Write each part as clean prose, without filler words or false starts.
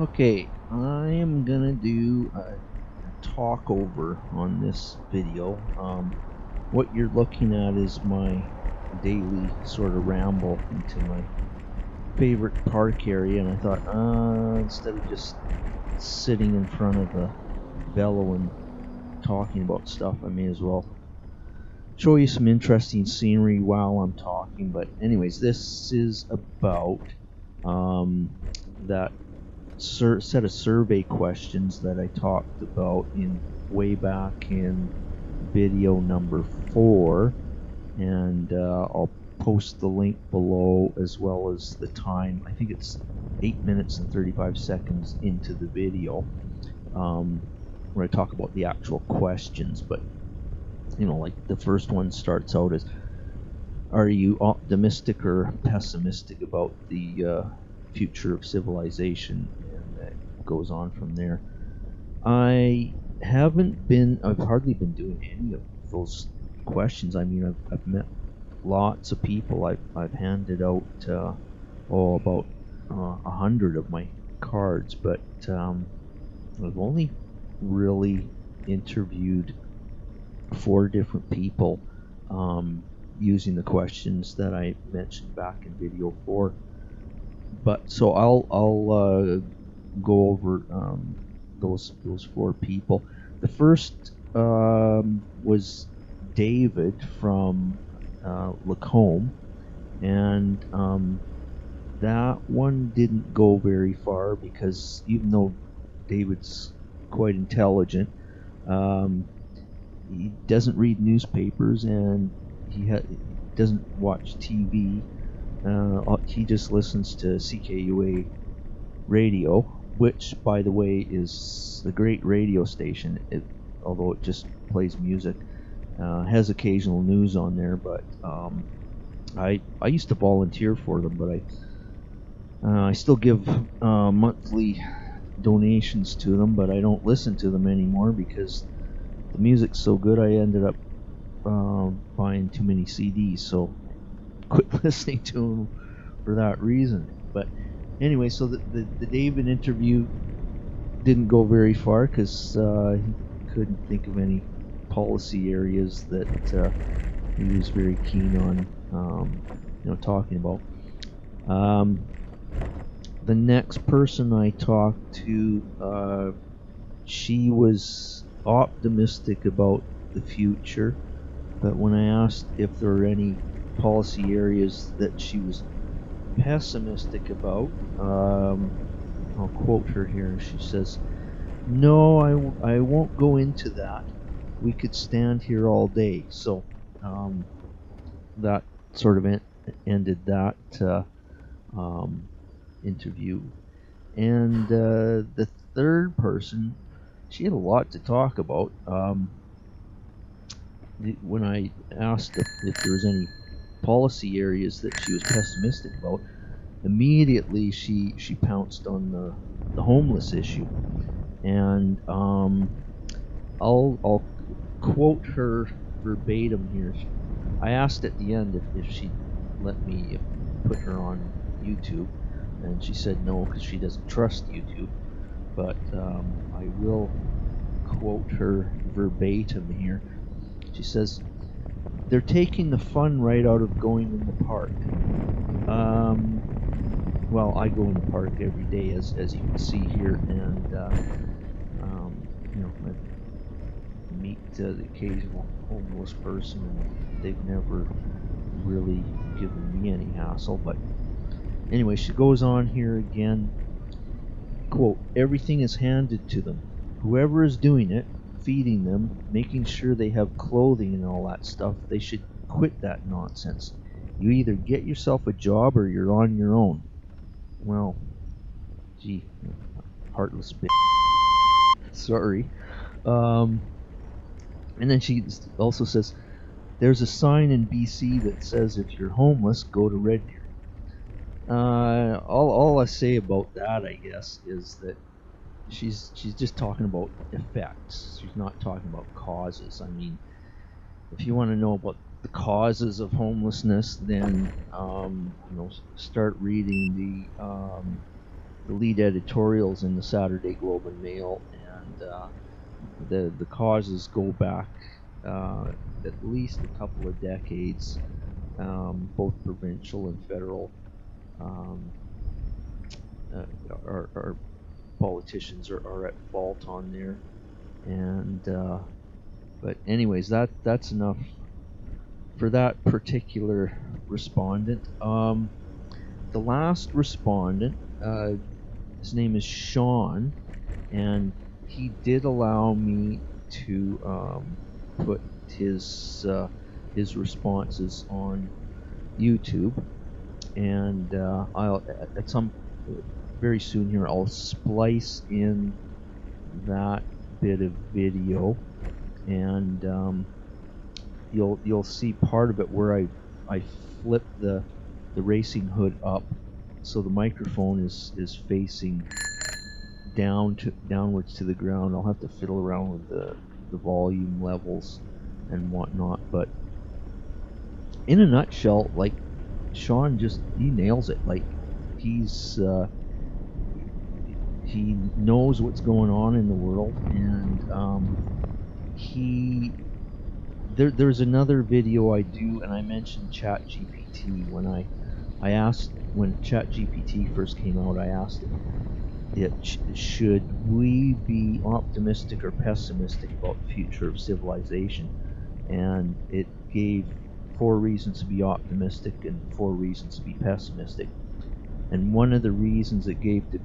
Okay, I am gonna do a talk over on this video. What you're looking at is my daily sort of ramble into my favorite park area, and I thought, instead of just sitting in front of the velo and talking about stuff, I may as well show you some interesting scenery while I'm talking. But anyways, this is about that set of survey questions that I talked about in way back in video number 4, and I'll post the link below as well as the time. I think it's 8 minutes and 35 seconds into the video, where I talk about the actual questions. But like the first one starts out as, are you optimistic or pessimistic about the future of civilization? And that goes on from there. I've hardly been doing any of those questions. I mean, I've met lots of people. I've handed out about 100 of my cards, but I've only really interviewed 4 different people using the questions that I mentioned back in video 4. But so I'll go over those 4 people. The first was David from Lacombe, and that one didn't go very far because even though David's quite intelligent, he doesn't read newspapers and he doesn't watch TV. He just listens to CKUA radio, which, by the way, is a great radio station. Although it just plays music, has occasional news on there. But I used to volunteer for them, but I still give monthly donations to them, but I don't listen to them anymore because the music's so good. I ended up buying too many CDs, so I quit listening to them for that reason. But anyway, so the David interview didn't go very far because he couldn't think of any policy areas that he was very keen on talking about. The next person I talked to, she was optimistic about the future, but when I asked if there were any policy areas that she was pessimistic about, I'll quote her here. She says, "No, I won't go into that. We could stand here all day." So that sort of ended that interview. And the third person, she had a lot to talk about. When I asked if there was any policy areas that she was pessimistic about, immediately she pounced on the homeless issue. And I'll quote her verbatim here. I asked at the end if she'd let me put her on YouTube, and she said no because she doesn't trust YouTube. But I will quote her verbatim here. She says, "They're taking the fun right out of going in the park." Well, I go in the park every day, as you can see here, and I meet the occasional homeless person, and they've never really given me any hassle. But anyway, she goes on here again. Quote, "Everything is handed to them. Whoever is doing it, feeding them, making sure they have clothing and all that stuff, they should quit that nonsense. You either get yourself a job or you're on your own." Well, gee, heartless bitch. Sorry. And then she also says, "There's a sign in BC that says if you're homeless, go to Red Deer." All I say about that, I guess, is that she's just talking about effects. She's not talking about causes. I mean, if you want to know about the causes of homelessness, then start reading the lead editorials in the Saturday Globe and Mail, and the causes go back at least a couple of decades, both provincial and federal. Our politicians are at fault on there, and but anyways, that's enough for that particular respondent. The last respondent, his name is Sean, and he did allow me to put his responses on YouTube, and I'll at some very soon here I'll splice in that bit of video, and you'll see part of it where I flip the racing hood up so the microphone is facing downwards to the ground. I'll have to fiddle around with the volume levels and whatnot, but in a nutshell, like, Sean he nails it. Like, he knows what's going on in the world, and there's another video I do, and I mentioned ChatGPT when when ChatGPT first came out. I asked it, should we be optimistic or pessimistic about the future of civilization, and it gave 4 reasons to be optimistic and 4 reasons to be pessimistic. And one of the reasons it gave to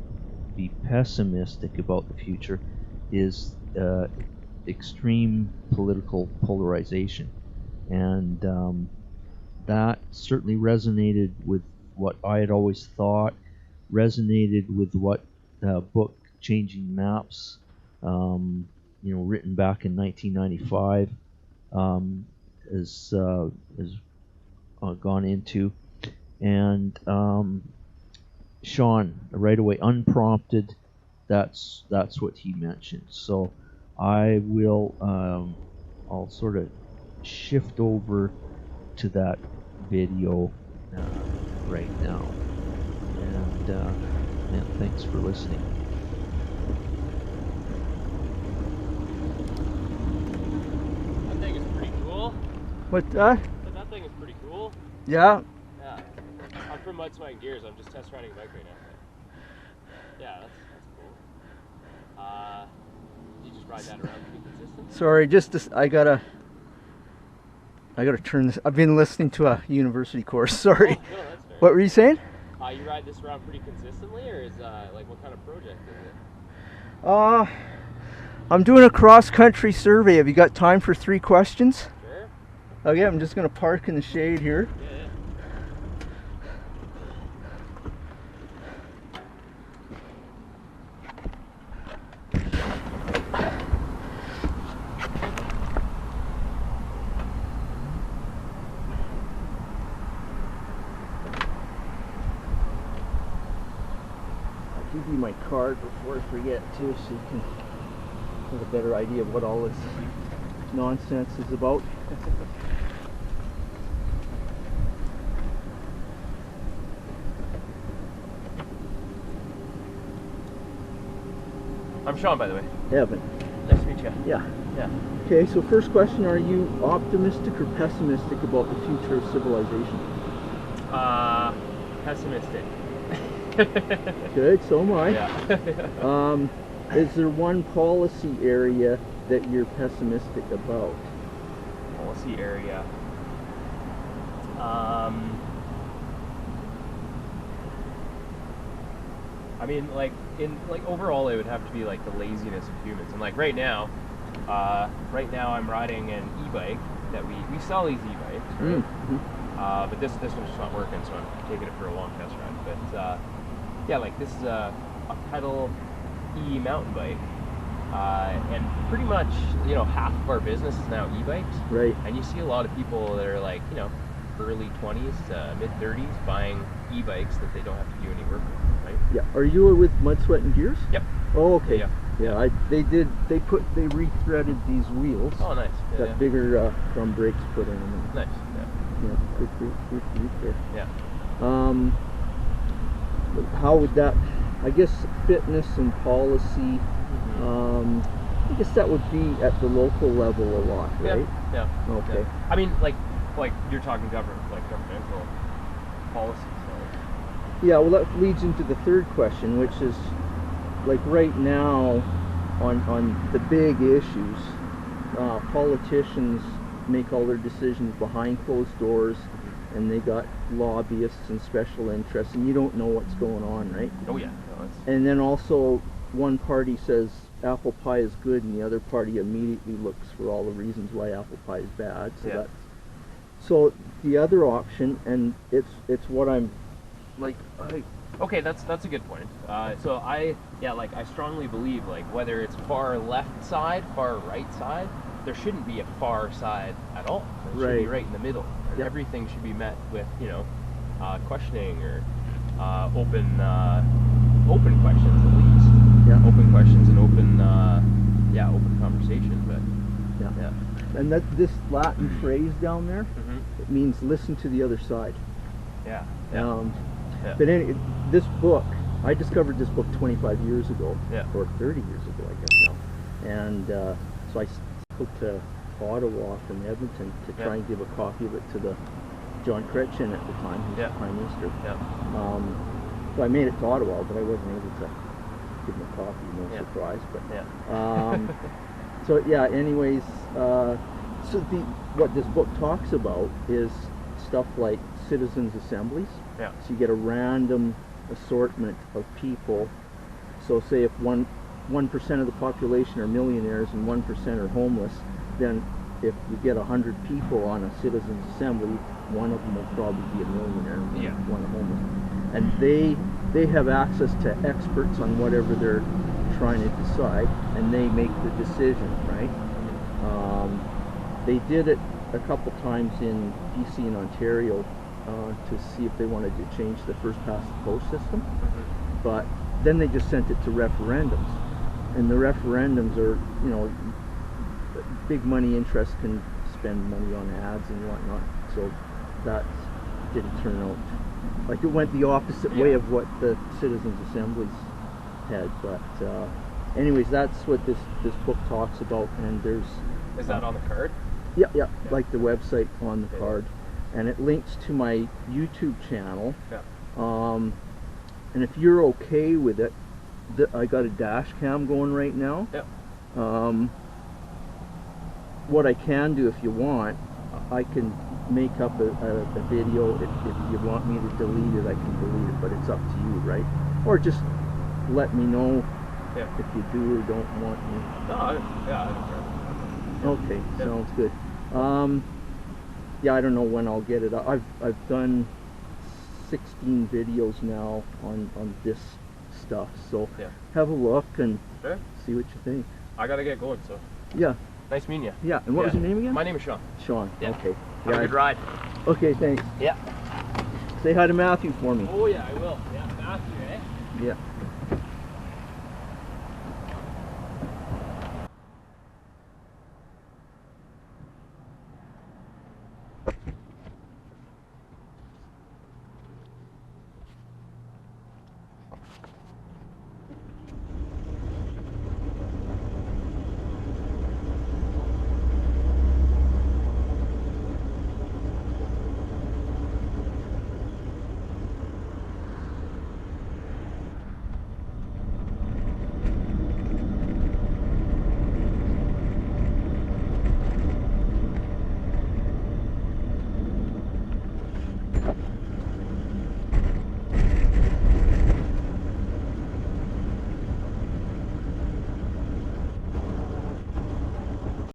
be pessimistic about the future is extreme political polarization, and that certainly resonated with what I had always thought, resonated with what book Changing Maps, written back in 1995, has gone into. And Sean, right away, unprompted, that's what he mentioned. So I will I'll sort of shift over to that video right now, and thanks for listening. That thing is pretty cool. What? That thing is pretty cool. Yeah. Yeah. I'm from Mud, Sweat, and Gears. I'm just test riding a bike right now. Yeah, that's cool. You just ride that around pretty consistent? Sorry, I gotta turn this. I've been listening to a university course. Sorry. Oh, no, that's fair. What were you saying? You ride this around pretty consistently, or is like, what kind of project is it? I'm doing a cross-country survey. Have you got time for 3 questions? Sure. Okay, I'm just gonna park in the shade here. Yeah. Give you my card before I forget too, so you can have a better idea of what all this nonsense is about. I'm Sean, by the way. Evan. Nice to meet you. Yeah. Yeah. Okay, so first question, are you optimistic or pessimistic about the future of civilization? Pessimistic. Good, so am I. Yeah. Is there one policy area that you're pessimistic about? Policy area. I mean, overall, it would have to be like the laziness of humans. And like right now I'm riding an e-bike that we sell these e-bikes, right? Mm-hmm. But this one's just not working, so I'm taking it for a long test ride. But yeah, like this is a pedal e-mountain bike, and pretty much half of our business is now e-bikes. Right. And you see a lot of people that are like early 20s to mid 30s buying e-bikes that they don't have to do any work with, right? Yeah. Are you with Mud, Sweat, and Gears? Yep. Oh, okay. Yeah. They re-threaded these wheels. Oh, nice. Yeah, Got bigger drum brakes put in them. Nice. Yeah. Good there. Yeah. How would that? I guess fitness and policy. I guess that would be at the local level a lot, right? Yeah. Okay. Yeah. I mean, like you're talking governmental policies. Right? Yeah. Well, that leads into the third question, which is like right now on the big issues, politicians make all their decisions behind closed doors, and they got lobbyists and special interests, and you don't know what's going on, right? Oh yeah. No, and then also one party says apple pie is good, and the other party immediately looks for all the reasons why apple pie is bad. So so the other option, and it's what I'm like. Okay, that's a good point. So I strongly believe, like, whether it's far left side, far right side, there shouldn't be a far side at all. It should be right in the middle. And everything should be met with, questioning or open questions at least. Yeah. Open questions and open conversation. But yeah. And this Latin phrase down there, it means listen to the other side. Yeah. But this book, I discovered this book 25 years ago, or 30 years ago, I guess now. And so I spoke to Ottawa from Edmonton to try and give a copy of it to the John Chrétien at the time, who was Prime Minister. So I made it to Ottawa, but I wasn't able to give him a copy, no surprise. But so anyways, so what this book talks about is stuff like citizens' assemblies. So you get a random assortment of people. So say if 1% of the population are millionaires and 1% are homeless, then if you get 100 people on a citizens' assembly, one of them will probably be a millionaire and one a homeless. And they have access to experts on whatever they're trying to decide, and they make the decision, right? They did it a couple times in BC and Ontario to see if they wanted to change the first past the post system, but then they just sent it to referendums, and the referendums are, big money interests can spend money on ads and whatnot, so that didn't turn out, like, it went the opposite way of what the citizens' assemblies had. But anyways, that's what this book talks about, and is that on the card? Yeah, like the website on the card, and it links to my YouTube channel. And if you're okay with it, I got a dash cam going right now. What I can do, if you want, I can make up a video. If you want me to delete it, I can delete it, but it's up to you, right? Or just let me know if you do or don't want me. I don't care. Okay, sounds good. I don't know when I'll get it up. I've done 16 videos now on this stuff, so have a look and see what you think. I gotta get going, so nice meeting you. Yeah, and what was your name again? My name is Sean. Sean. Okay. Have a good ride. Okay, thanks. Yeah. Say hi to Matthew for me. Oh yeah, I will. Yeah, Matthew, eh? Yeah.